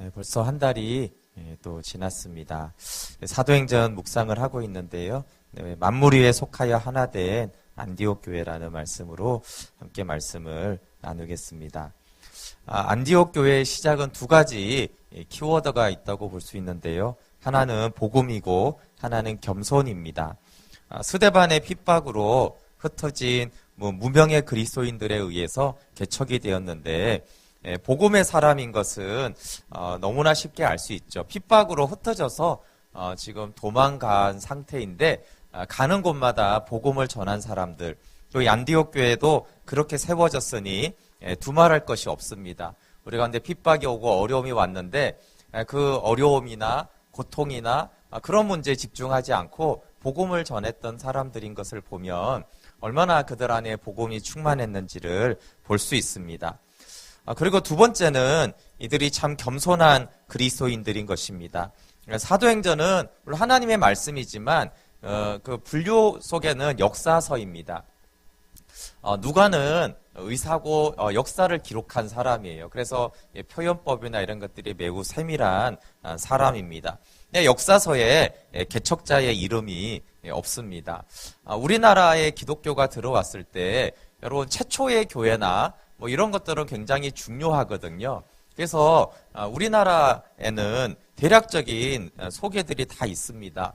벌써 한 달이 또 지났습니다. 사도행전 묵상을 하고 있는데요. 만물 위에 속하여 하나 된 안디옥 교회라는 말씀으로 함께 말씀을 나누겠습니다. 안디옥 교회의 시작은 두 가지 키워드가 있다고 볼 수 있는데요. 하나는 복음이고 하나는 겸손입니다. 스데반의 핍박으로 흩어진 무명의 그리스도인들에 의해서 개척이 되었는데 복음의 사람인 것은 너무나 쉽게 알 수 있죠. 핍박으로 흩어져서 지금 도망간 상태인데 가는 곳마다 복음을 전한 사람들, 또 이 안디옥 교회도 그렇게 세워졌으니 두말할 것이 없습니다. 우리가 근데 핍박이 오고 어려움이 왔는데 그 어려움이나 고통이나 그런 문제에 집중하지 않고 복음을 전했던 사람들인 것을 보면 얼마나 그들 안에 복음이 충만했는지를 볼 수 있습니다. 그리고 두 번째는 이들이 참 겸손한 그리스도인들인 것입니다. 사도행전은 물론 하나님의 말씀이지만 그 분류 속에는 역사서입니다. 누가는 의사고 역사를 기록한 사람이에요. 그래서 표현법이나 이런 것들이 매우 세밀한 사람입니다. 역사서에 개척자의 이름이 없습니다. 우리나라에 기독교가 들어왔을 때 여러분 최초의 교회나 이런 것들은 굉장히 중요하거든요. 그래서 우리나라에는 대략적인 소개들이 다 있습니다.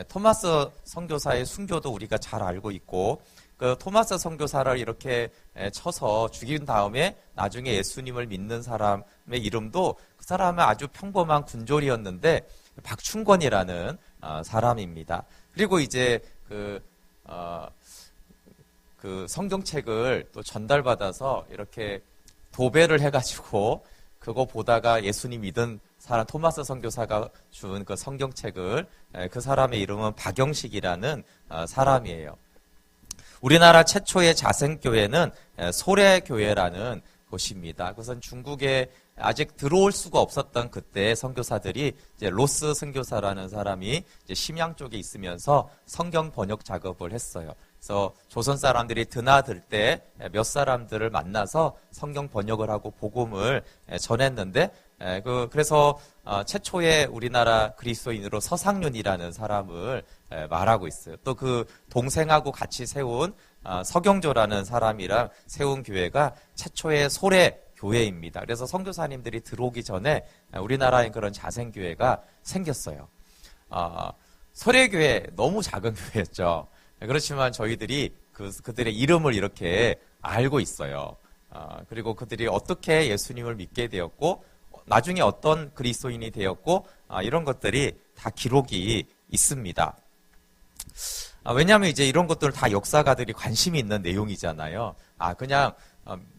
토마스 선교사의 순교도 우리가 잘 알고 있고, 그 토마스 선교사를 이렇게 쳐서 죽인 다음에 나중에 예수님을 믿는 사람의 이름도 그 사람은 아주 평범한 군졸이었는데 박충권이라는 사람입니다. 그리고 이제 그 성경책을 또 전달받아서 이렇게 도배를 해가지고 그거 보다가 예수님 믿은 사람 토마스 선교사가 준 그 성경책을 그 사람의 이름은 박영식이라는 사람이에요. 우리나라 최초의 자생교회는 소래교회라는 곳입니다. 그것은 중국에 아직 들어올 수가 없었던 그때 선교사들이 이제 로스 선교사라는 사람이 이제 심양 쪽에 있으면서 성경 번역 작업을 했어요. 그래서 조선 사람들이 드나들 때 몇 사람들을 만나서 성경 번역을 하고 복음을 전했는데 그래서 최초의 우리나라 그리스도인으로 서상륜이라는 사람을 말하고 있어요. 또 그 동생하고 같이 세운 서경조라는 사람이랑 세운 교회가 최초의 소래 교회입니다. 그래서 선교사님들이 들어오기 전에 우리나라에 그런 자생교회가 생겼어요. 소래교회 너무 작은 교회였죠. 그렇지만 저희들이 그들의 이름을 이렇게 알고 있어요. 그리고 그들이 어떻게 예수님을 믿게 되었고 나중에 어떤 그리스도인이 되었고 이런 것들이 다 기록이 있습니다. 왜냐하면 이제 이런 것들 다 역사가들이 관심이 있는 내용이잖아요. 그냥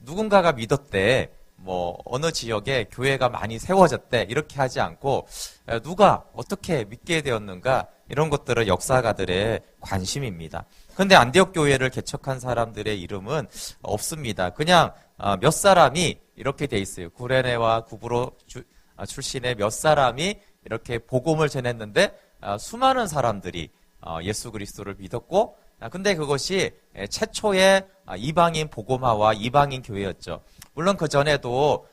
누군가가 믿었대, 어느 지역에 교회가 많이 세워졌대 이렇게 하지 않고 누가 어떻게 믿게 되었는가 이런 것들은 역사가들의 관심입니다. 그런데 안디옥 교회를 개척한 사람들의 이름은 없습니다. 그냥 몇 사람이 이렇게 돼 있어요. 구레네와 구브로 출신의 몇 사람이 이렇게 복음을 전했는데 수많은 사람들이 예수 그리스도를 믿었고, 근데 그것이 최초의 이방인 복음화와 이방인 교회였죠. 물론 그 전에도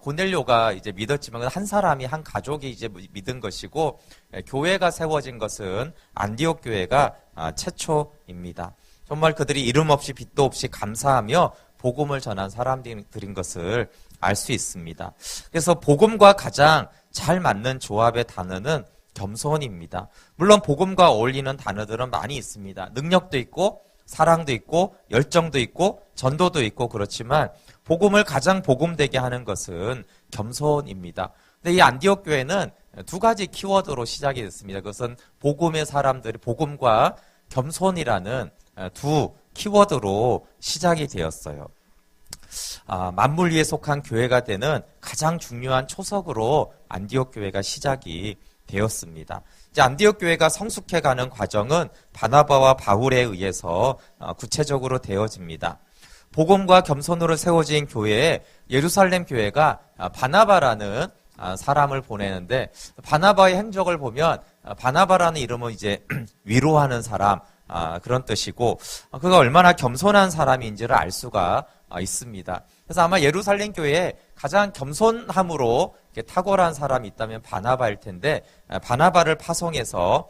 고넬료가 이제 믿었지만 한 사람이 한 가족이 이제 믿은 것이고 교회가 세워진 것은 안디옥 교회가 최초입니다. 정말 그들이 이름 없이 빚도 없이 감사하며 복음을 전한 사람들인 것을 알 수 있습니다. 그래서 복음과 가장 잘 맞는 조합의 단어는 겸손입니다. 물론 복음과 어울리는 단어들은 많이 있습니다. 능력도 있고 사랑도 있고 열정도 있고 전도도 있고 그렇지만 복음을 가장 복음되게 하는 것은 겸손입니다. 근데 이 안디옥 교회는 두 가지 키워드로 시작이 됐습니다. 그것은 복음의 사람들이 복음과 겸손이라는 두 키워드로 시작이 되었어요. 만물 위에 속한 교회가 되는 가장 중요한 초석으로 안디옥 교회가 시작이 되었습니다. 이제 안디옥 교회가 성숙해가는 과정은 바나바와 바울에 의해서 구체적으로 되어집니다. 복음과 겸손으로 세워진 교회에 예루살렘 교회가 바나바라는 사람을 보내는데 바나바의 행적을 보면 바나바라는 이름은 이제 위로하는 사람 그런 뜻이고 그가 얼마나 겸손한 사람인지를 알 수가 있습니다. 그래서 아마 예루살렘 교회에 가장 겸손함으로 탁월한 사람이 있다면 바나바일 텐데, 바나바를 파송해서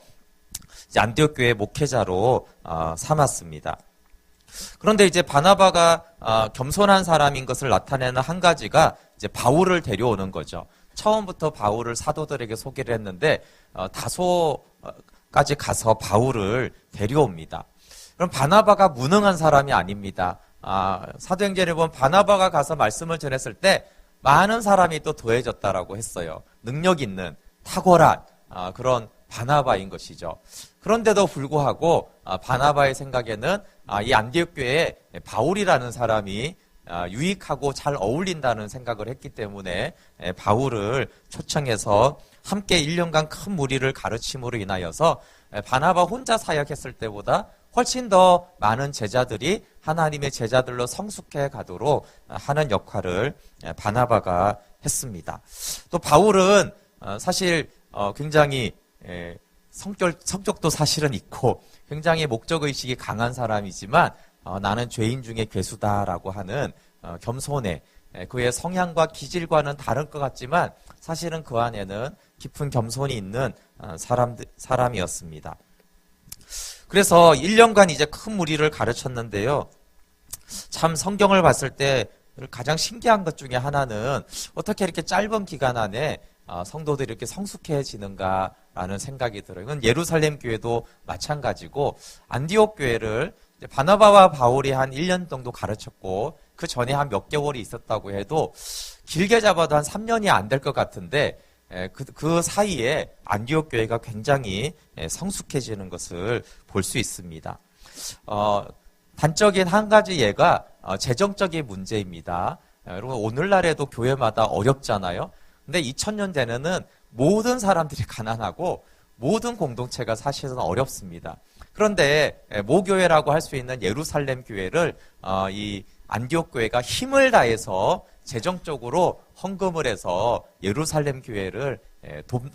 안디옥 교회 목회자로 삼았습니다. 그런데 이제 바나바가 겸손한 사람인 것을 나타내는 한 가지가 이제 바울을 데려오는 거죠. 처음부터 바울을 사도들에게 소개를 했는데 다소까지 가서 바울을 데려옵니다. 그럼 바나바가 무능한 사람이 아닙니다. 사도행전에 보면 바나바가 가서 말씀을 전했을 때 많은 사람이 또 더해졌다라고 했어요. 능력 있는 탁월한 그런 바나바인 것이죠. 그런데도 불구하고 바나바의 생각에는 이 안디옥 교회에 바울이라는 사람이 유익하고 잘 어울린다는 생각을 했기 때문에 바울을 초청해서 함께 1년간 큰 무리를 가르침으로 인하여서 바나바 혼자 사역했을 때보다 훨씬 더 많은 제자들이 하나님의 제자들로 성숙해 가도록 하는 역할을 바나바가 했습니다. 또 바울은 사실 굉장히 성격도 사실은 있고 굉장히 목적의식이 강한 사람이지만 나는 죄인 중에 괴수다라고 하는 겸손해, 그의 성향과 기질과는 다를 것 같지만 사실은 그 안에는 깊은 겸손이 있는 사람이었습니다. 그래서 1년간 이제 큰 무리를 가르쳤는데요. 참 성경을 봤을 때 가장 신기한 것 중에 하나는 어떻게 이렇게 짧은 기간 안에 성도들이 이렇게 성숙해지는가라는 생각이 들어요. 이건 예루살렘 교회도 마찬가지고 안디옥 교회를 바나바와 바울이 한 1년 정도 가르쳤고 그 전에 한 몇 개월이 있었다고 해도 길게 잡아도 한 3년이 안 될 것 같은데 그 사이에 안디옥 교회가 굉장히 성숙해지는 것을 볼 수 있습니다. 단적인 한 가지 예가 재정적인 문제입니다. 여러분 오늘날에도 교회마다 어렵잖아요. 근데 2000년대는 모든 사람들이 가난하고 모든 공동체가 사실은 어렵습니다. 그런데 모교회라고 할 수 있는 예루살렘 교회를 이 안디옥 교회가 힘을 다해서 재정적으로 헌금을 해서 예루살렘 교회를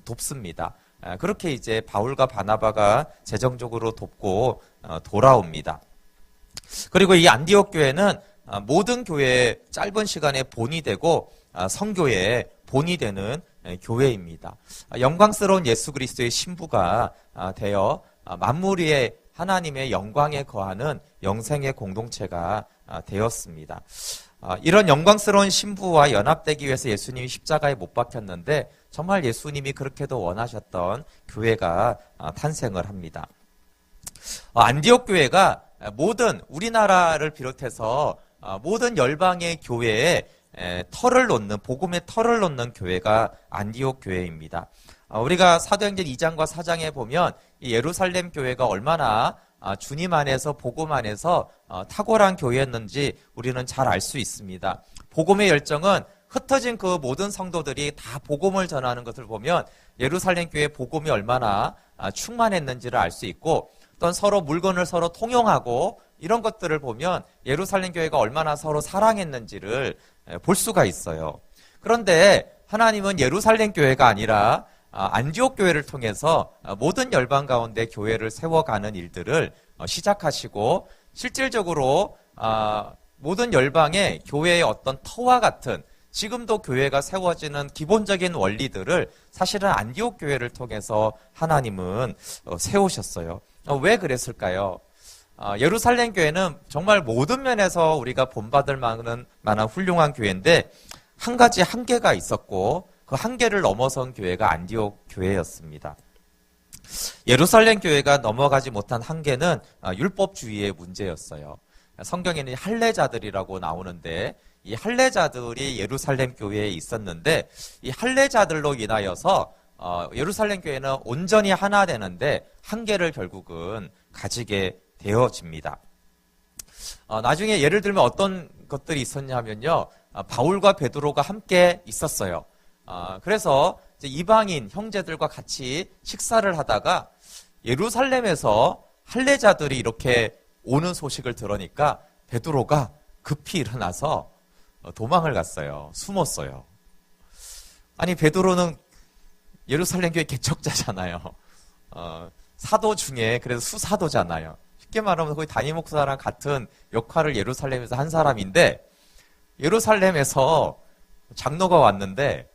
돕습니다. 그렇게 이제 바울과 바나바가 재정적으로 돕고 돌아옵니다. 그리고 이 안디옥 교회는 모든 교회의 짧은 시간에 본이 되고 성교의 본이 되는 교회입니다. 영광스러운 예수 그리스도의 신부가 되어 만물 위에 하나님의 영광에 거하는 영생의 공동체가 되었습니다. 이런 영광스러운 신부와 연합되기 위해서 예수님이 십자가에 못 박혔는데 정말 예수님이 그렇게도 원하셨던 교회가 탄생을 합니다. 안디옥 교회가 모든 우리나라를 비롯해서 모든 열방의 교회에 털을 놓는 복음의 털을 놓는 교회가 안디옥 교회입니다. 우리가 사도행전 2장과 4장에 보면 이 예루살렘 교회가 얼마나 주님 안에서 복음 안에서 탁월한 교회였는지 우리는 잘 알 수 있습니다. 복음의 열정은 흩어진 그 모든 성도들이 다 복음을 전하는 것을 보면 예루살렘 교회 복음이 얼마나 충만했는지를 알 수 있고 또 서로 물건을 서로 통용하고 이런 것들을 보면 예루살렘 교회가 얼마나 서로 사랑했는지를 볼 수가 있어요. 그런데 하나님은 예루살렘 교회가 아니라 안디옥 교회를 통해서 모든 열방 가운데 교회를 세워가는 일들을 시작하시고 실질적으로 모든 열방의 교회의 어떤 터와 같은 지금도 교회가 세워지는 기본적인 원리들을 사실은 안디옥 교회를 통해서 하나님은 세우셨어요. 왜 그랬을까요? 예루살렘 교회는 정말 모든 면에서 우리가 본받을 만한 훌륭한 교회인데 한 가지 한계가 있었고 그 한계를 넘어선 교회가 안디옥 교회였습니다. 예루살렘 교회가 넘어가지 못한 한계는 율법주의의 문제였어요. 성경에는 할례자들이라고 나오는데 이 할례자들이 예루살렘 교회에 있었는데 이 할례자들로 인하여서 예루살렘 교회는 온전히 하나 되는데 한계를 결국은 가지게 되어집니다. 나중에 예를 들면 어떤 것들이 있었냐면요. 바울과 베드로가 함께 있었어요. 그래서 이제 이방인 형제들과 같이 식사를 하다가 예루살렘에서 할례자들이 이렇게 오는 소식을 들으니까 베드로가 급히 일어나서 도망을 갔어요. 숨었어요. 아니 베드로는 예루살렘 교회 개척자잖아요. 사도 중에 그래서 수사도잖아요. 쉽게 말하면 거의 담임 목사랑 같은 역할을 예루살렘에서 한 사람인데 예루살렘에서 장로가 왔는데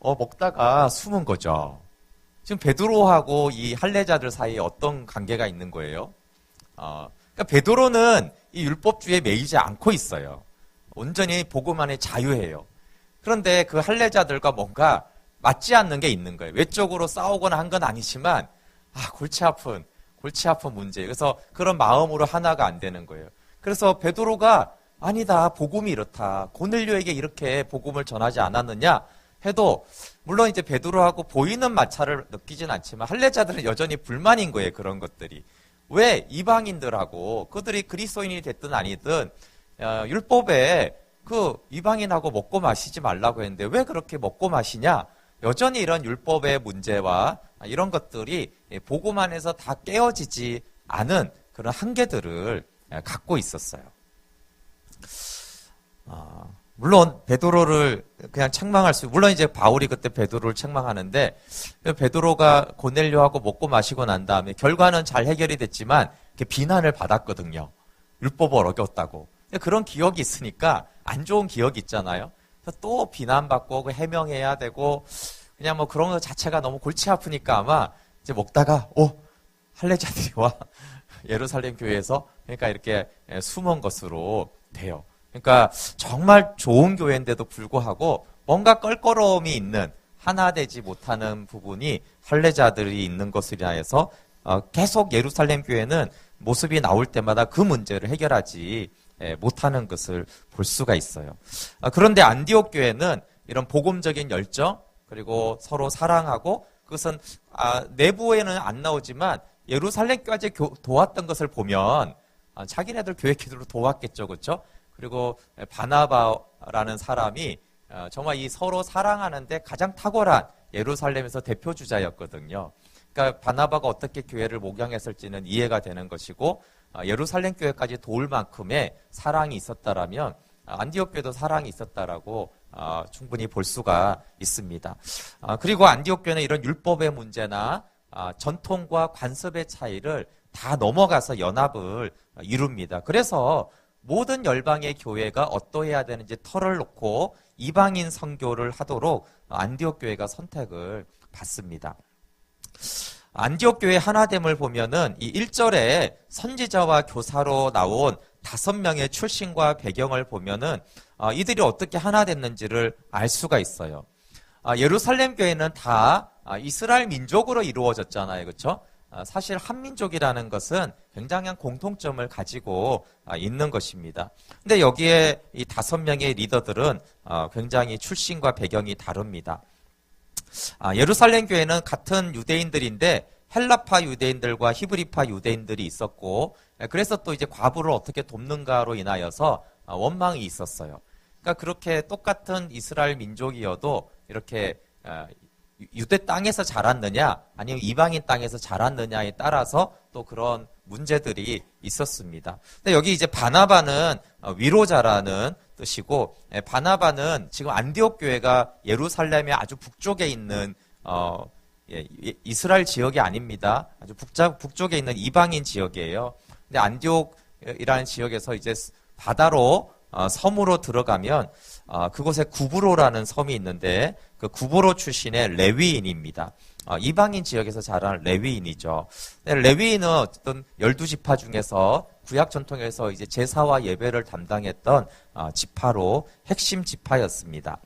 먹다가 숨은 거죠. 지금 베드로하고 이 할례자들 사이에 어떤 관계가 있는 거예요? 그러니까 베드로는 이 율법주의에 매이지 않고 있어요. 온전히 복음 안에 자유해요. 그런데 그 할례자들과 뭔가 맞지 않는 게 있는 거예요. 외적으로 싸우거나 한 건 아니지만 골치 아픈 문제. 그래서 그런 마음으로 하나가 안 되는 거예요. 그래서 베드로가 아니다, 복음이 이렇다. 고넬료에게 이렇게 복음을 전하지 않았느냐 해도 물론 이제 베드로하고 보이는 마찰을 느끼진 않지만 할례자들은 여전히 불만인 거예요. 그런 것들이. 왜 이방인들하고 그들이 그리스도인이 됐든 아니든 율법에 그 이방인하고 먹고 마시지 말라고 했는데 왜 그렇게 먹고 마시냐? 여전히 이런 율법의 문제와 이런 것들이 복음 안에서 다 깨어지지 않은 그런 한계들을 갖고 있었어요. 물론 베드로를 그냥 책망할 물론 이제 바울이 그때 베드로를 책망하는데 베드로가 고넬료하고 먹고 마시고 난 다음에 결과는 잘 해결이 됐지만 비난을 받았거든요. 율법을 어겼다고. 그런 기억이 있으니까 안 좋은 기억이 있잖아요. 그래서 또 비난받고 해명해야 되고 그냥 뭐 그런 것 자체가 너무 골치 아프니까 아마 이제 먹다가 할례자들이 와 예루살렘 교회에서 그러니까 이렇게 숨은 것으로 돼요. 그러니까 정말 좋은 교회인데도 불구하고 뭔가 껄끄러움이 있는 하나 되지 못하는 부분이 할례자들이 있는 것이라 해서 계속 예루살렘 교회는 모습이 나올 때마다 그 문제를 해결하지 못하는 것을 볼 수가 있어요. 그런데 안디옥 교회는 이런 복음적인 열정 그리고 서로 사랑하고 그것은 내부에는 안 나오지만 예루살렘까지 도왔던 것을 보면 자기네들 교회 기도로 도왔겠죠, 그렇죠? 그리고 바나바라는 사람이 정말 이 서로 사랑하는데 가장 탁월한 예루살렘에서 대표 주자였거든요. 그러니까 바나바가 어떻게 교회를 목양했을지는 이해가 되는 것이고 예루살렘 교회까지 도울 만큼의 사랑이 있었다라면 안디옥 교회도 사랑이 있었다라고 충분히 볼 수가 있습니다. 그리고 안디옥 교회는 이런 율법의 문제나 전통과 관습의 차이를 다 넘어가서 연합을 이룹니다. 그래서 모든 열방의 교회가 어떠해야 되는지 털을 놓고 이방인 선교를 하도록 안디옥 교회가 선택을 받습니다. 안디옥 교회 하나됨을 보면은 이 1절에 선지자와 교사로 나온 5명의 출신과 배경을 보면은 이들이 어떻게 하나 됐는지를 알 수가 있어요. 예루살렘 교회는 다 이스라엘 민족으로 이루어졌잖아요. 그렇죠? 사실 한민족이라는 것은 굉장한 공통점을 가지고 있는 것입니다. 근데 여기에 이 5명의 리더들은 굉장히 출신과 배경이 다릅니다. 예루살렘 교회는 같은 유대인들인데 헬라파 유대인들과 히브리파 유대인들이 있었고 그래서 또 이제 과부를 어떻게 돕는가로 인하여서 원망이 있었어요. 그러니까 그렇게 똑같은 이스라엘 민족이어도 이렇게 유대 땅에서 자랐느냐 아니면 이방인 땅에서 자랐느냐에 따라서 또 그런 문제들이 있었습니다. 근데 여기 이제 바나바는 위로자라는 뜻이고 바나바는 지금 안디옥 교회가 예루살렘의 아주 북쪽에 있는 이스라엘 지역이 아닙니다. 아주 북쪽에 있는 이방인 지역이에요. 근데 안디옥이라는 지역에서 이제 바다로 섬으로 들어가면 그곳에 구브로라는 섬이 있는데 그 구브로 출신의 레위인입니다. 이방인 지역에서 자란 레위인이죠. 레위인은 어쨌든 12지파 중에서 구약 전통에서 이제 제사와 예배를 담당했던 지파로 핵심 지파였습니다.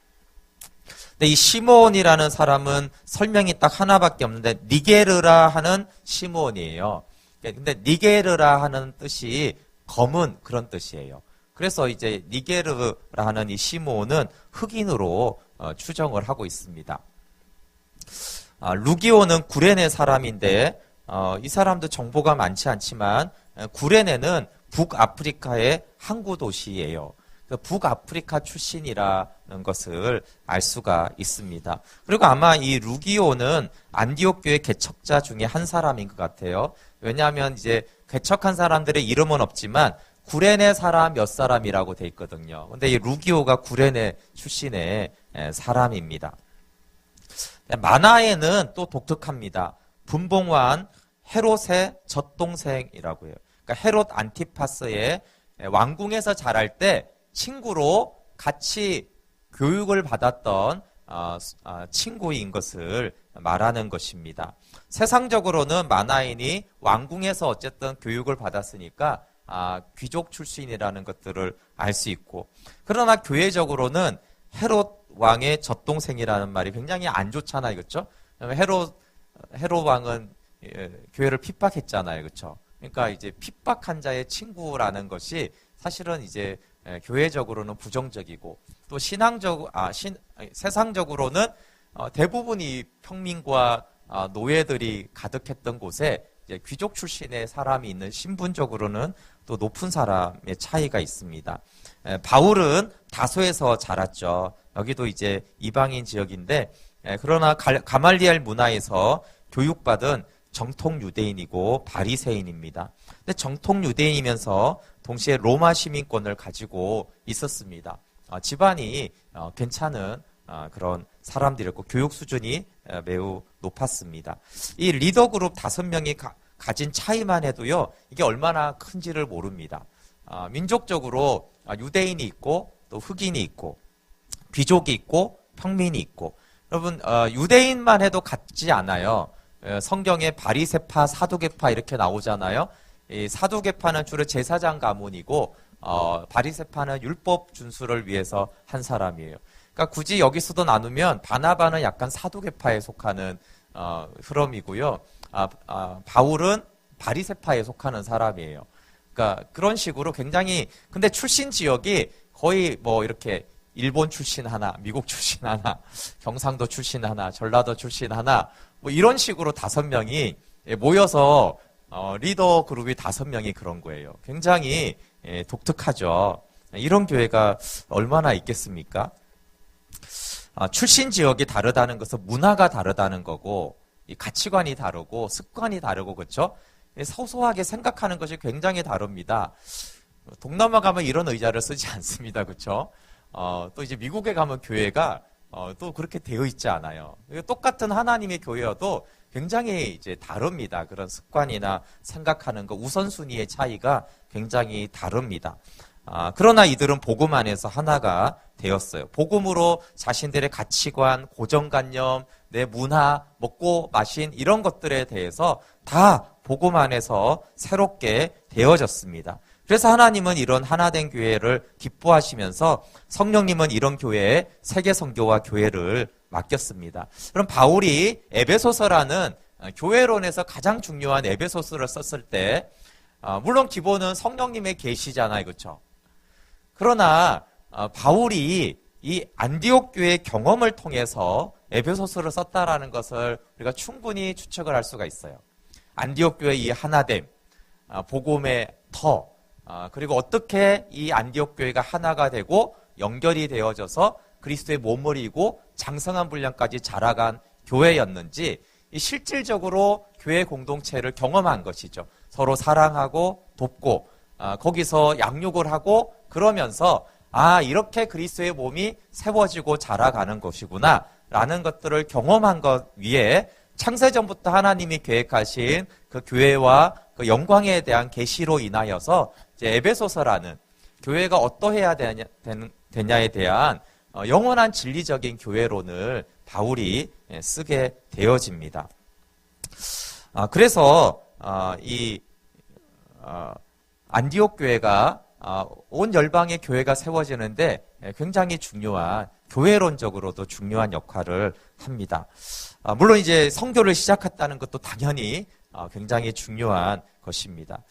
근데 이 시므온이라는 사람은 설명이 딱 하나밖에 없는데 니게르라 하는 시므온이에요. 근데 니게르라 하는 뜻이 검은 그런 뜻이에요. 그래서 이제 니게르라 하는 이 시므온은 흑인으로 추정을 하고 있습니다. 루기오는 구레네 사람인데 이 사람도 정보가 많지 않지만 구레네는 북아프리카의 항구 도시예요. 북아프리카 출신이라는 것을 알 수가 있습니다. 그리고 아마 이 루기오는 안디옥 교회 개척자 중에 한 사람인 것 같아요. 왜냐하면 이제 개척한 사람들의 이름은 없지만 구레네 사람 몇 사람이라고 돼 있거든요. 근데 이 루기오가 구레네 출신의 사람입니다. 마나에는 또 독특합니다. 분봉왕 헤롯의 젖동생이라고 해요. 그러니까 헤롯 안티파스의 왕궁에서 자랄 때 친구로 같이 교육을 받았던 친구인 것을 말하는 것입니다. 세상적으로는 마나인이 왕궁에서 어쨌든 교육을 받았으니까 귀족 출신이라는 것들을 알 수 있고, 그러나 교회적으로는 헤롯 왕의 젖동생이라는 말이 굉장히 안 좋잖아요, 그렇죠? 헤롯 왕은 교회를 핍박했잖아요, 그렇죠? 그러니까 이제 핍박한 자의 친구라는 것이 사실은 이제 교회적으로는 부정적이고, 또 세상적으로는 대부분이 평민과 노예들이 가득했던 곳에 이제 귀족 출신의 사람이 있는 신분적으로는 또 높은 사람의 차이가 있습니다. 바울은 다소에서 자랐죠. 여기도 이제 이방인 지역인데, 그러나 가말리엘 문화에서 교육받은 정통 유대인이고 바리새인입니다. 근데 정통 유대인이면서 동시에 로마 시민권을 가지고 있었습니다. 집안이 괜찮은 그런 사람들이었고 교육 수준이 매우 높았습니다. 이 리더 그룹 5명이 가진 차이만 해도요, 이게 얼마나 큰지를 모릅니다. 민족적으로 유대인이 있고 또 흑인이 있고 귀족이 있고 평민이 있고, 여러분 유대인만 해도 같지 않아요. 성경에 바리새파, 사두개파 이렇게 나오잖아요. 이 사두개파는 주로 제사장 가문이고 바리새파는 율법 준수를 위해서 한 사람이에요. 그러니까 굳이 여기서도 나누면 바나바는 약간 사두개파에 속하는 흐름이고요. 바울은 바리새파에 속하는 사람이에요. 그러니까 그런 식으로 굉장히, 근데 출신 지역이 거의 뭐 이렇게 일본 출신 하나, 미국 출신 하나, 경상도 출신 하나, 전라도 출신 하나, 뭐 이런 식으로 5명이 모여서 리더 그룹이 5명이 그런 거예요. 굉장히 독특하죠. 이런 교회가 얼마나 있겠습니까? 출신 지역이 다르다는 것은 문화가 다르다는 거고, 가치관이 다르고 습관이 다르고, 그렇죠? 소소하게 생각하는 것이 굉장히 다릅니다. 동남아 가면 이런 의자를 쓰지 않습니다, 그렇죠? 또 이제 미국에 가면 교회가 또 그렇게 되어 있지 않아요. 똑같은 하나님의 교회여도 굉장히 이제 다릅니다. 그런 습관이나 생각하는 것, 우선순위의 차이가 굉장히 다릅니다. 그러나 이들은 복음 안에서 하나가 되었어요. 복음으로 자신들의 가치관, 고정관념, 내 문화, 먹고 마신 이런 것들에 대해서 다 복음 안에서 새롭게 되어졌습니다. 그래서 하나님은 이런 하나된 교회를 기뻐하시면서 성령님은 이런 교회에 세계 선교와 교회를 맡겼습니다. 그럼 바울이 에베소서라는 교회론에서 가장 중요한 에베소서를 썼을 때, 물론 기본은 성령님의 계시잖아요, 그렇죠? 그러나 바울이 이 안디옥 교회의 경험을 통해서 에베소서를 썼다라는 것을 우리가 충분히 추측을 할 수가 있어요. 안디옥 교회의 이 하나됨, 복음의 터, 그리고 어떻게 이 안디옥 교회가 하나가 되고 연결이 되어져서 그리스도의 몸무리이고 장성한 분량까지 자라간 교회였는지, 이 실질적으로 교회 공동체를 경험한 것이죠. 서로 사랑하고 돕고 거기서 양육을 하고 그러면서 이렇게 그리스도의 몸이 세워지고 자라가는 것이구나 라는 것들을 경험한 것 위에 창세전부터 하나님이 계획하신 그 교회와 그 영광에 대한 계시로 인하여서 이제 에베소서라는 교회가 어떠해야 되냐에 대한 영원한 진리적인 교회론을 바울이 쓰게 되어집니다. 그래서 이 안디옥 교회가 온 열방의 교회가 세워지는데 굉장히 중요한, 교회론적으로도 중요한 역할을 합니다. 물론 이제 선교를 시작했다는 것도 당연히 굉장히 중요한 것입니다.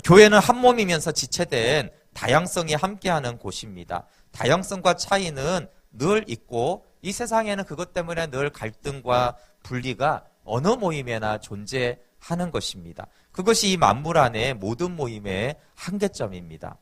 교회는 한 몸이면서 지체된 다양성이 함께하는 곳입니다. 다양성과 차이는 늘 있고 이 세상에는 그것 때문에 늘 갈등과 분리가 어느 모임에나 존재하는 것입니다. 그것이 이 만물 안의 모든 모임의 한계점입니다.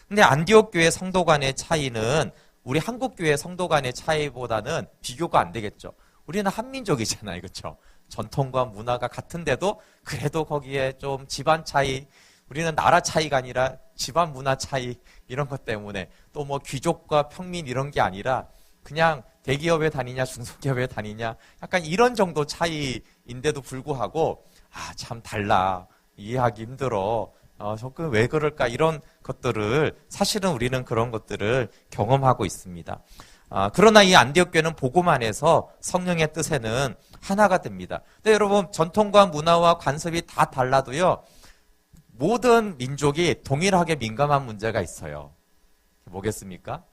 근데 안디옥 교회 성도 간의 차이는 우리 한국 교회 성도 간의 차이보다는 비교가 안 되겠죠. 우리는 한민족이잖아요, 그렇죠? 전통과 문화가 같은데도 그래도 거기에 좀 집안 차이, 우리는 나라 차이가 아니라 집안 문화 차이, 이런 것 때문에 또 뭐 귀족과 평민 이런 게 아니라 그냥 대기업에 다니냐 중소기업에 다니냐 약간 이런 정도 차이인데도 불구하고 참 달라, 이해하기 힘들어, 조금 왜 그럴까 이런 것들을 사실은 우리는 그런 것들을 경험하고 있습니다. 그러나 이 안디옥 교회는 복음 안에서 성령의 뜻에는 하나가 됩니다. 근데 여러분 전통과 문화와 관습이 다 달라도요. 모든 민족이 동일하게 민감한 문제가 있어요. 뭐겠습니까?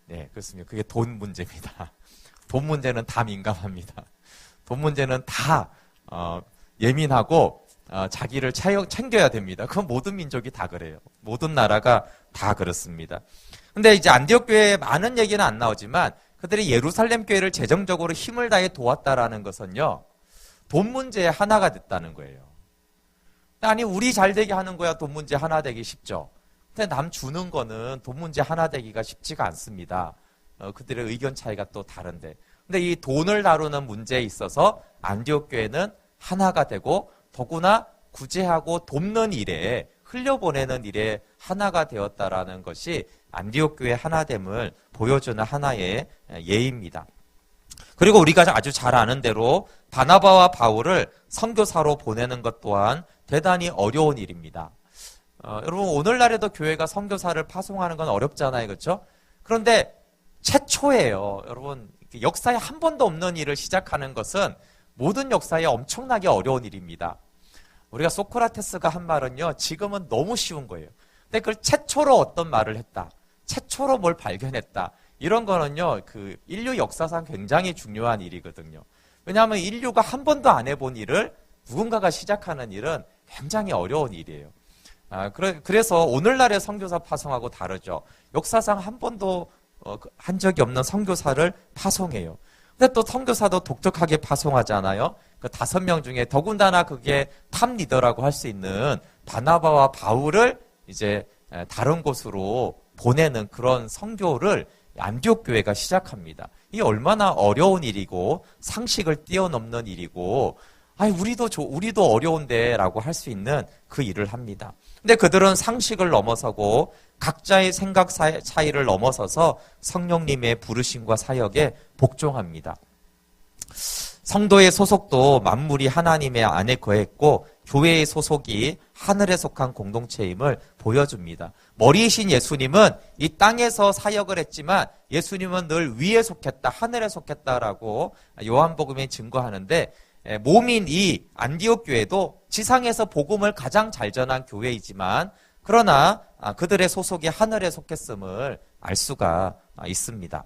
네, 그렇습니다. 그게 돈 문제입니다. 돈 문제는 다 민감합니다. 돈 문제는 다 예민하고 자기를 챙겨야 됩니다. 그건 모든 민족이 다 그래요. 모든 나라가 다 그렇습니다. 근데 이제 안디옥 교회에 많은 얘기는 안 나오지만 그들이 예루살렘 교회를 재정적으로 힘을 다해 도왔다라는 것은요. 돈 문제에 하나가 됐다는 거예요. 아니 우리 잘 되게 하는 거야 돈 문제 하나 되기 쉽죠. 근데 남 주는 거는 돈 문제 하나 되기가 쉽지가 않습니다. 그들의 의견 차이가 또 다른데. 근데 이 돈을 다루는 문제에 있어서 안디옥 교회는 하나가 되고 더구나 구제하고 돕는 일에 흘려보내는 일에 하나가 되었다라는 것이 안디옥 교회의 하나됨을 보여주는 하나의 예입니다. 그리고 우리가 아주 잘 아는 대로 바나바와 바울을 선교사로 보내는 것 또한 대단히 어려운 일입니다. 여러분 오늘날에도 교회가 선교사를 파송하는 건 어렵잖아요. 그렇죠? 그런데 최초예요. 여러분 역사에 한 번도 없는 일을 시작하는 것은 모든 역사에 엄청나게 어려운 일입니다. 우리가 소크라테스가 한 말은요. 지금은 너무 쉬운 거예요. 근데 그걸 최초로 어떤 말을 했다. 최초로 뭘 발견했다. 이런 거는요. 그 인류 역사상 굉장히 중요한 일이거든요. 왜냐하면 인류가 한 번도 안 해본 일을 누군가가 시작하는 일은 굉장히 어려운 일이에요. 그래서 오늘날의 선교사 파송하고 다르죠. 역사상 한 번도 한 적이 없는 선교사를 파송해요. 근데 또 선교사도 독특하게 파송하잖아요. 그 5명 중에 더군다나 그게 탑 리더라고 할 수 있는 바나바와 바울을 이제 다른 곳으로 보내는 그런 선교를 안디옥 교회가 시작합니다. 이게 얼마나 어려운 일이고 상식을 뛰어넘는 일이고 우리도 어려운데라고 할 수 있는 그 일을 합니다. 근데 그들은 상식을 넘어서고 각자의 생각 차이를 넘어서서 성령님의 부르심과 사역에 복종합니다. 성도의 소속도 만물이 하나님의 안에 거했고 교회의 소속이 하늘에 속한 공동체임을 보여줍니다. 머리이신 예수님은 이 땅에서 사역을 했지만 예수님은 늘 위에 속했다, 하늘에 속했다라고 요한복음에 증거하는데 몸인 이 안디옥 교회도 지상에서 복음을 가장 잘 전한 교회이지만 그러나 그들의 소속이 하늘에 속했음을 알 수가 있습니다.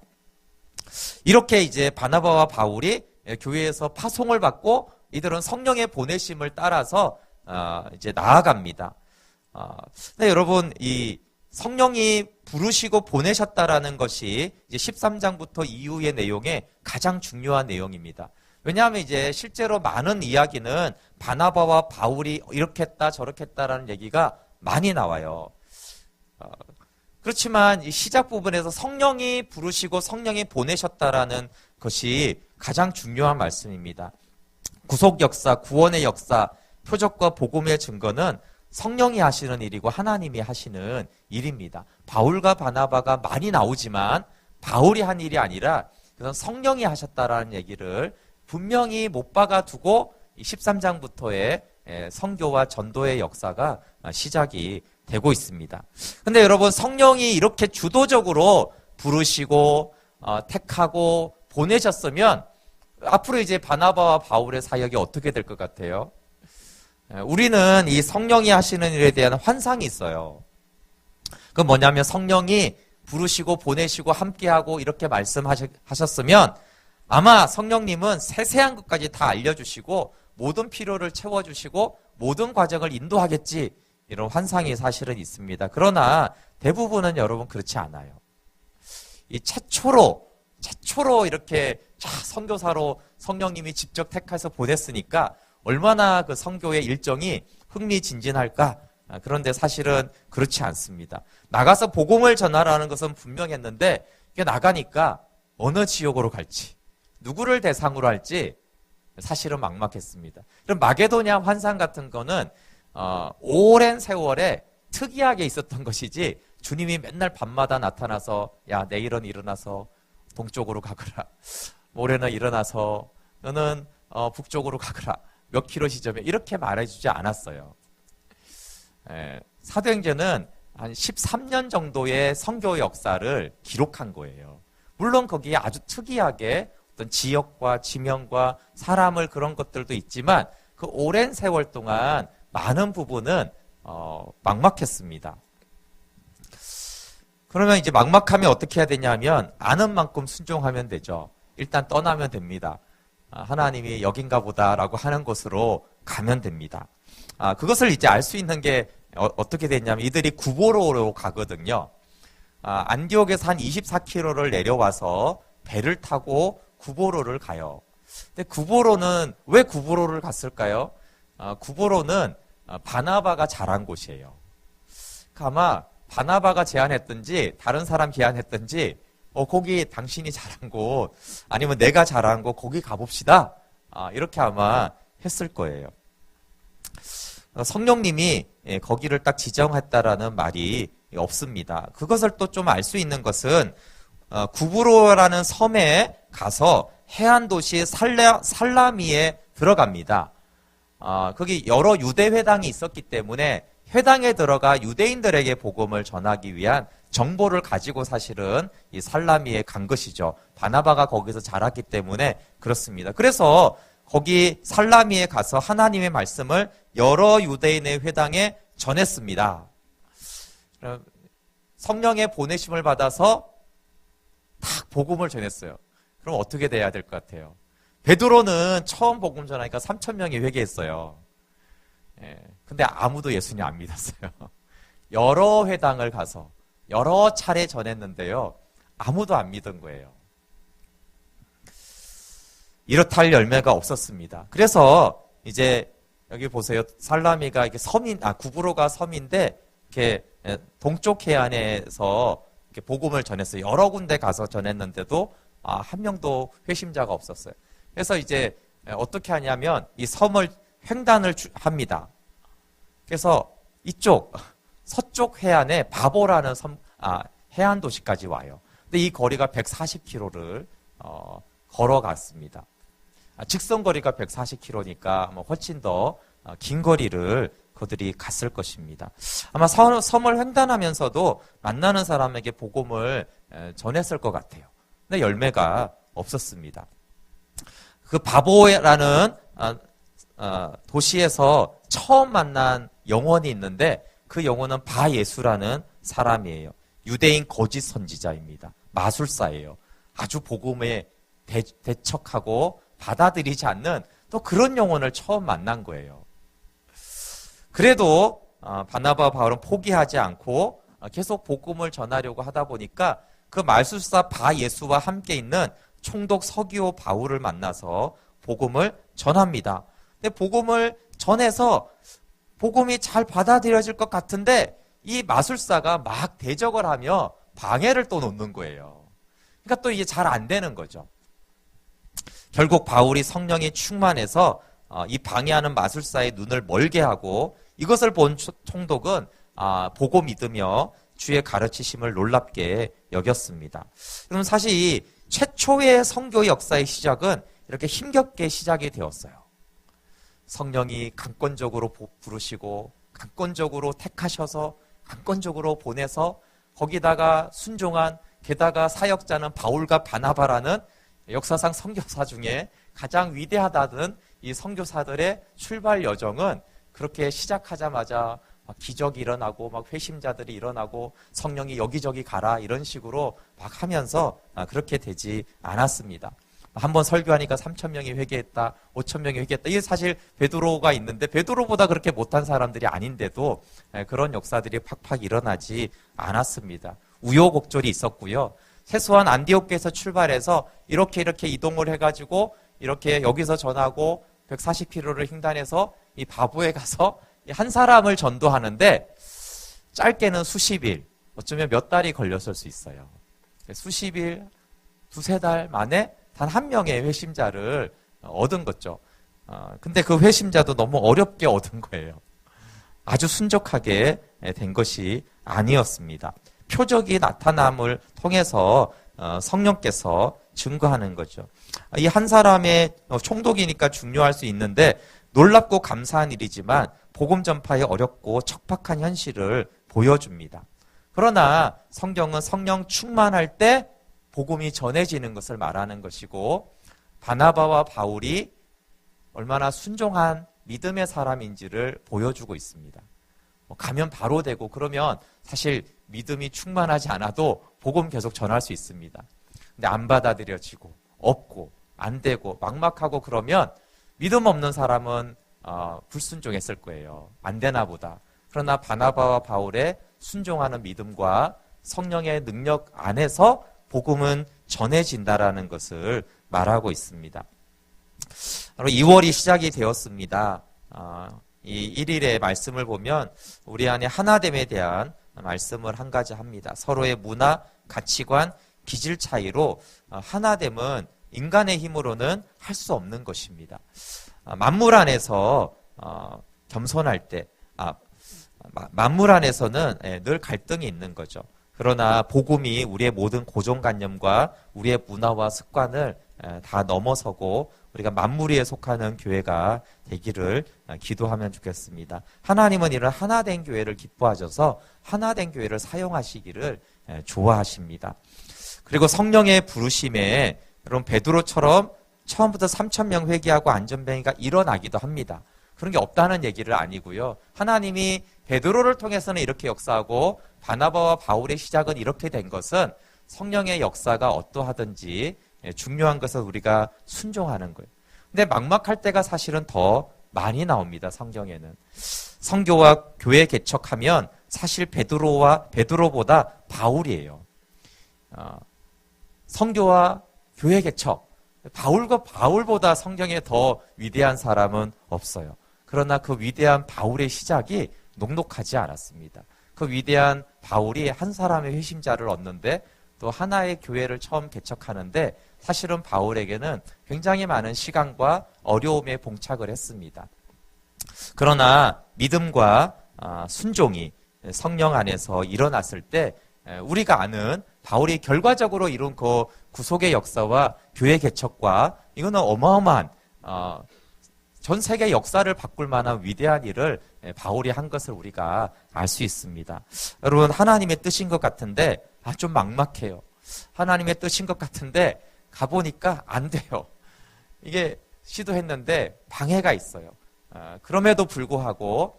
이렇게 이제 바나바와 바울이 교회에서 파송을 받고 이들은 성령의 보내심을 따라서 이제 나아갑니다. 근데 여러분 이 성령이 부르시고 보내셨다라는 것이 이제 13장부터 이후의 내용의 가장 중요한 내용입니다. 왜냐하면 이제 실제로 많은 이야기는 바나바와 바울이 이렇게 했다 저렇게 했다라는 얘기가 많이 나와요. 그렇지만 이 시작 부분에서 성령이 부르시고 성령이 보내셨다라는 것이 가장 중요한 말씀입니다. 구속 역사, 구원의 역사, 표적과 복음의 증거는 성령이 하시는 일이고 하나님이 하시는 일입니다. 바울과 바나바가 많이 나오지만 바울이 한 일이 아니라 그건 성령이 하셨다라는 얘기를 분명히 못 박아두고 13장부터의 선교와 전도의 역사가 시작이 되고 있습니다. 근데 여러분 성령이 이렇게 주도적으로 부르시고 택하고 보내셨으면 앞으로 이제 바나바와 바울의 사역이 어떻게 될 것 같아요? 우리는 이 성령이 하시는 일에 대한 환상이 있어요. 그건 뭐냐면 성령이 부르시고 보내시고 함께하고 이렇게 말씀하셨으면 아마 성령님은 세세한 것까지 다 알려주시고 모든 필요를 채워주시고 모든 과정을 인도하겠지 이런 환상이 사실은 있습니다. 그러나 대부분은 여러분 그렇지 않아요. 이 최초로 이렇게 선교사로 성령님이 직접 택해서 보냈으니까 얼마나 그 선교의 일정이 흥미진진할까? 그런데 사실은 그렇지 않습니다. 나가서 복음을 전하라는 것은 분명했는데 이게 나가니까 어느 지역으로 갈지 누구를 대상으로 할지 사실은 막막했습니다. 그럼 마게도냐 환상 같은 거는 오랜 세월에 특이하게 있었던 것이지 주님이 맨날 밤마다 나타나서 야 내일은 일어나서 동쪽으로 가거라. 모레는 일어나서 너는 북쪽으로 가거라. 몇 킬로 지점에 이렇게 말해주지 않았어요. 사도행전은 한 13년 정도의 선교 역사를 기록한 거예요. 물론 거기에 아주 특이하게 어떤 지역과 지명과 사람을 그런 것들도 있지만 그 오랜 세월 동안 많은 부분은 막막했습니다. 그러면 이제 막막하면 어떻게 해야 되냐면 아는 만큼 순종하면 되죠. 일단 떠나면 됩니다. 하나님이 여긴가 보다라고 하는 곳으로 가면 됩니다. 그것을 이제 알 수 있는 게 어떻게 됐냐면 이들이 구보로로 가거든요. 안디옥에서 한 24km를 내려와서 배를 타고 구보로를 가요. 근데 구보로는 왜 구보로를 갔을까요? 구보로는 바나바가 자란 곳이에요. 아마 바나바가 제안했든지 다른 사람 제안했든지 거기 당신이 자란 곳 아니면 내가 자란 곳 거기 가봅시다. 이렇게 아마 했을 거예요. 성령님이 거기를 딱 지정했다라는 말이 없습니다. 그것을 또 좀 알 수 있는 것은 구브로라는 섬에 가서 해안 도시 살라미에 들어갑니다. 거기 여러 유대 회당이 있었기 때문에 회당에 들어가 유대인들에게 복음을 전하기 위한 정보를 가지고 사실은 이 살라미에 간 것이죠. 바나바가 거기서 자랐기 때문에 그렇습니다. 그래서 거기 살라미에 가서 하나님의 말씀을 여러 유대인의 회당에 전했습니다. 성령의 보내심을 받아서 딱 복음을 전했어요. 그럼 어떻게 돼야 될 것 같아요? 베드로는 처음 복음 전하니까 3,000명이 회개했어요. 근데 아무도 예수님 안 믿었어요. 여러 회당을 가서 여러 차례 전했는데요. 아무도 안 믿은 거예요. 이렇다 할 열매가 없었습니다. 그래서 이제 여기 보세요. 살라미가 이렇게 구브로가 섬인데 이렇게 동쪽 해안에서 이렇게 복음을 전했어요. 여러 군데 가서 전했는데도 한 명도 회심자가 없었어요. 그래서 이제 어떻게 하냐면 이 섬을 횡단을 합니다. 그래서 이쪽 서쪽 해안에 바보라는 해안 도시까지 와요. 근데 이 거리가 140km를 걸어갔습니다. 직선 거리가 140km니까 훨씬 더 긴 거리를 그들이 갔을 것입니다. 아마 섬을 횡단하면서도 만나는 사람에게 복음을 전했을 것 같아요. 근데 열매가 없었습니다. 그 바보라는 도시에서 처음 만난 영혼이 있는데 그 영혼은 바예수라는 사람이에요. 유대인 거짓 선지자입니다. 마술사예요. 아주 복음에 대척하고 받아들이지 않는 또 그런 영혼을 처음 만난 거예요. 그래도 바나바와 바울은 포기하지 않고 계속 복음을 전하려고 하다 보니까 그 마술사 바예수와 함께 있는 총독 서기오 바울을 만나서 복음을 전합니다. 근데 복음을 전해서 복음이 잘 받아들여질 것 같은데 이 마술사가 막 대적을 하며 방해를 또 놓는 거예요. 그러니까 또 이게 잘 안 되는 거죠. 결국 바울이 성령이 충만해서 이 방해하는 마술사의 눈을 멀게 하고 이것을 본 총독은 보고 믿으며 주의 가르치심을 놀랍게 여겼습니다. 그럼 사실 이 최초의 선교 역사의 시작은 이렇게 힘겹게 시작이 되었어요. 성령이 강권적으로 부르시고 강권적으로 택하셔서 강권적으로 보내서 거기다가 순종한 게다가 사역자는 바울과 바나바라는 역사상 선교사 중에 가장 위대하다는 이 선교사들의 출발 여정은 그렇게 시작하자마자 막 기적이 일어나고 막 회심자들이 일어나고 성령이 여기저기 가라 이런 식으로 막 하면서 그렇게 되지 않았습니다. 한번 설교하니까 3,000명이 회개했다, 5,000명이 회개했다. 이게 사실 베드로가 있는데 베드로보다 그렇게 못한 사람들이 아닌데도 그런 역사들이 팍팍 일어나지 않았습니다. 우여곡절이 있었고요. 최소한 안디옥에서 출발해서 이렇게 이동을 해가지고 이렇게 여기서 전하고 140km를 횡단해서 이 바보에 가서 한 사람을 전도하는데 짧게는 수십일, 어쩌면 몇 달이 걸렸을 수 있어요. 수십일, 두세 달 만에 단 한 명의 회심자를 얻은 거죠. 근데 그 회심자도 너무 어렵게 얻은 거예요. 아주 순적하게 된 것이 아니었습니다. 표적이 나타남을 통해서 성령께서 증거하는 거죠. 이 한 사람의 총독이니까 중요할 수 있는데 놀랍고 감사한 일이지만 복음 전파의 어렵고 척박한 현실을 보여줍니다. 그러나 성경은 성령 충만할 때 복음이 전해지는 것을 말하는 것이고, 바나바와 바울이 얼마나 순종한 믿음의 사람인지를 보여주고 있습니다. 가면 바로 되고, 그러면 사실 믿음이 충만하지 않아도 복음 계속 전할 수 있습니다. 근데 안 받아들여지고 없고 안 되고 막막하고 그러면 믿음 없는 사람은 불순종했을 거예요. 안 되나 보다. 그러나 바나바와 바울의 순종하는 믿음과 성령의 능력 안에서 복음은 전해진다라는 것을 말하고 있습니다. 바로 2월이 시작이 되었습니다. 이 1일의 말씀을 보면 우리 안에 하나됨에 대한 말씀을 한 가지 합니다. 서로의 문화, 가치관, 기질 차이로 하나됨은 인간의 힘으로는 할 수 없는 것입니다. 만물 안에서 겸손할 때, 만물 안에서는 늘 갈등이 있는 거죠. 그러나 복음이 우리의 모든 고정관념과 우리의 문화와 습관을 다 넘어서고 우리가 만물에 속하는 교회가 되기를 기도하면 좋겠습니다. 하나님은 이런 하나된 교회를 기뻐하셔서 하나된 교회를 사용하시기를 좋아하십니다. 그리고 성령의 부르심에 여러분 베드로처럼 처음부터 3,000명 회개하고 안전병이가 일어나기도 합니다. 그런 게 없다는 얘기를 아니고요. 하나님이 베드로를 통해서는 이렇게 역사하고 바나바와 바울의 시작은 이렇게 된 것은 성령의 역사가 어떠하든지 중요한 것은 우리가 순종하는 거예요. 근데 막막할 때가 사실은 더 많이 나옵니다. 성경에는. 성교와 교회 개척하면 사실 베드로보다 바울이에요. 성교와 교회 개척, 바울보다 성경에 더 위대한 사람은 없어요. 그러나 그 위대한 바울의 시작이 녹록하지 않았습니다. 그 위대한 바울이 한 사람의 회심자를 얻는데 또 하나의 교회를 처음 개척하는데 사실은 바울에게는 굉장히 많은 시간과 어려움에 봉착을 했습니다. 그러나 믿음과 순종이 성령 안에서 일어났을 때 우리가 아는 바울이 결과적으로 이룬 그 구속의 역사와 교회 개척과 이거는 어마어마한 전 세계 역사를 바꿀 만한 위대한 일을 바울이 한 것을 우리가 알 수 있습니다. 여러분, 하나님의 뜻인 것 같은데 좀 막막해요. 하나님의 뜻인 것 같은데 가보니까 안 돼요. 이게 시도했는데 방해가 있어요. 그럼에도 불구하고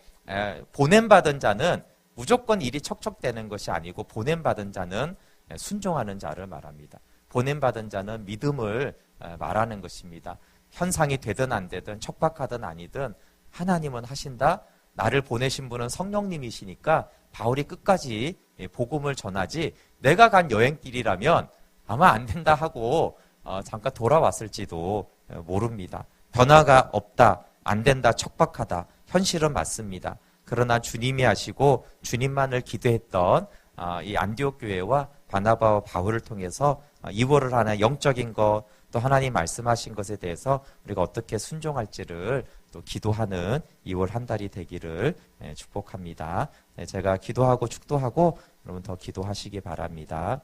보냄받은 자는 무조건 일이 척척되는 것이 아니고 보냄받은 자는 순종하는 자를 말합니다. 보냄받은 자는 믿음을 말하는 것입니다. 현상이 되든 안 되든 척박하든 아니든 하나님은 하신다. 나를 보내신 분은 성령님이시니까 바울이 끝까지 복음을 전하지 내가 간 여행길이라면 아마 안 된다 하고 잠깐 돌아왔을지도 모릅니다. 변화가 없다, 안 된다, 척박하다. 현실은 맞습니다. 그러나 주님이 하시고 주님만을 기대했던 이 안디옥 교회와 바나바와 바울을 통해서 2월을 하나 영적인 것, 또 하나님 말씀하신 것에 대해서 우리가 어떻게 순종할지를 또 기도하는 2월 한 달이 되기를 축복합니다. 제가 기도하고 축도하고 여러분 더 기도하시기 바랍니다.